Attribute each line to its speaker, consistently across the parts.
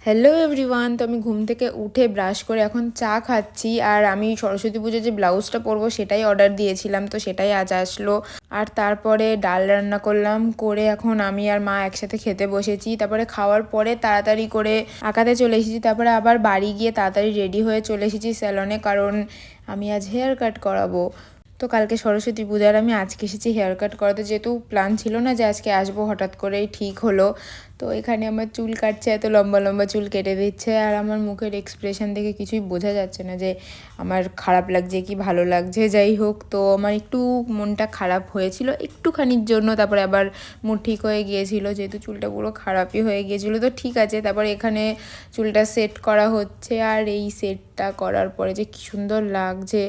Speaker 1: Hello everyone, তো আমি ঘুম থেকে উঠে ব্রাশ করে এখন চা খাচ্ছি। আর আমি সরস্বতী পুজোর যে ব্লাউজটা পরবো সেটাই অর্ডার দিয়েছিলাম, তো সেটাই আজ আসলো। আর তারপরে ডাল রান্না করলাম, করে এখন আমি আর মা একসাথে খেতে বসেছি। তারপরে খাওয়ার পরে তাড়াতাড়ি করে আঁকাতে চলে এসেছি। তারপরে আবার বাড়ি গিয়ে তাড়াতাড়ি রেডি হয়ে চলে এসেছি স্যালনে, কারণ আমি আজ হেয়ার কাট করাবো। তো কালকে সরস্বতী পূজার আমি আজকে এসেছি হেয়ার কাট করাতে, যেহেতু প্ল্যান ছিল না যে আজকে আসবো, হঠাৎ করেই ঠিক হলো। তো এখানে আমার চুল কাটছে, এত লম্বা লম্বা চুল কেটে দিচ্ছে। আর আমার মুখের এক্সপ্রেশন দেখে কিছুই বোঝা যাচ্ছে না যে আমার খারাপ লাগছে কি ভালো লাগছে। যাই হোক, তো আমার একটু মনটা খারাপ হয়েছিল একটুখানির জন্য, তারপরে আবার মুড ঠিক হয়ে গিয়েছিল, যেহেতু চুলটা পুরো খারাপই হয়ে গিয়েছিলো। তো ঠিক আছে, তারপর এখানে চুলটা সেট করা হচ্ছে। আর এই সেটটা করার পরে যে কী সুন্দর লাগছে,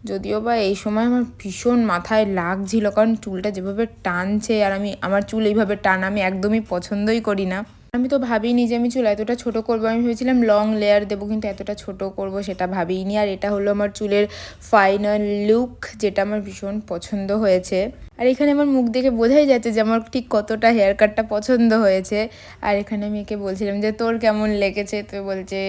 Speaker 1: যদিও বা এই সময় আমার ভীষণ মাথায় লাগছিল, কারণ চুলটা যেভাবে টানছে, আর আমার চুল এইভাবে টানা আমি একদমই পছন্দই করি না। আমি তো ভাবিনি যে আমি চুল এতটা ছোট করবো, আমি ভেবেছিলাম লং লেয়ার দেবো, কিন্তু এতটা ছোট করব সেটা ভাবিনি। আর এটা হলো আমার চুলের ফাইনাল লুক, যেটা আমার ভীষণ পছন্দ হয়েছে। আর এখানে আমার মুখ দেখে বোঝাই যাচ্ছে যে আমার ঠিক কতটা হেয়ার কাটটা পছন্দ হয়েছে। আর এখানে আমি একে বলছিলাম যে তোর কেমন লেগেছে, তো বলছে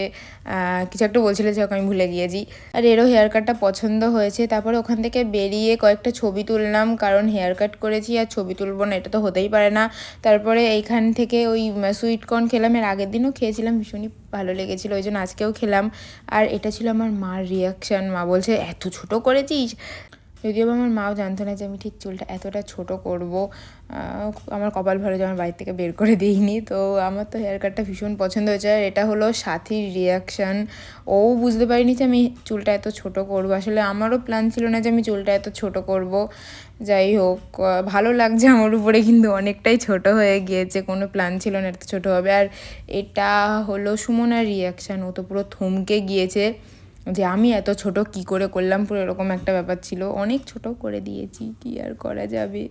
Speaker 1: কিছু একটা বলছিল, যে আমি ভুলে গিয়েছি। আর এরও হেয়ার কাটটা পছন্দ হয়েছে। তারপরে ওখান থেকে বেরিয়ে কয়েকটা ছবি তুললাম, কারণ হেয়ার কাট করেছি আর ছবি তুলবো না এটা তো হতেই পারে না। তারপরে এইখান থেকে ওই সুইটকর্ন খেলাম, এর আগের দিনও খেয়েছিলাম, ভীষণই ভালো লেগেছিলো, ওই জন্য আজকেও খেলাম। আর এটা ছিল আমার মার রিয়াকশান, মা বলছে এত ছোট করেছিস। যদিও আমার মাও জানতো না যে আমি ঠিক চুলটা এতটা ছোট করব। আমার কপাল ভালো যে আমার বাড়ি থেকে বের করে দিইনি। তো আমার তো হেয়ার কাটটা ভীষণ পছন্দ হয়েছে। আর এটা হলো সাথীর রিয়াকশান, ও বুঝতে পারিনি যে আমি চুলটা এত ছোট করব। আসলে আমারও প্ল্যান ছিল না যে আমি চুলটা এত ছোট করব। যাই হোক, ভালো লাগছে আমার উপরে, কিন্তু অনেকটাই ছোট হয়ে গিয়েছে, কোনো প্ল্যান ছিল না এত ছোটো হবে। আর এটা হলো সুমনার রিয়াকশান, ও তো পুরো থমকে গিয়েছে যে আমি এত ছোট কি করে করলাম, পুরো এরকম একটা ব্যাপার ছিল। অনেক ছোট করে দিয়েছি, কি আর করা যাবে।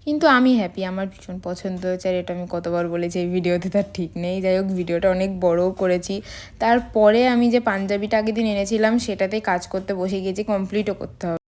Speaker 1: কিন্তু আমি হ্যাপি, আমার ভীষণ পছন্দ হয়েছে। আর এটা আমি কতবার বলেছি এই ভিডিওতে তার ঠিক নেই। যাই হোক, ভিডিওটা অনেক বড়ও করেছি। তারপরে আমি যে পাঞ্জাবিটা আগের দিন এনেছিলাম সেটাতেই কাজ করতে বসে গিয়েছি, কমপ্লিটও করতে হবে।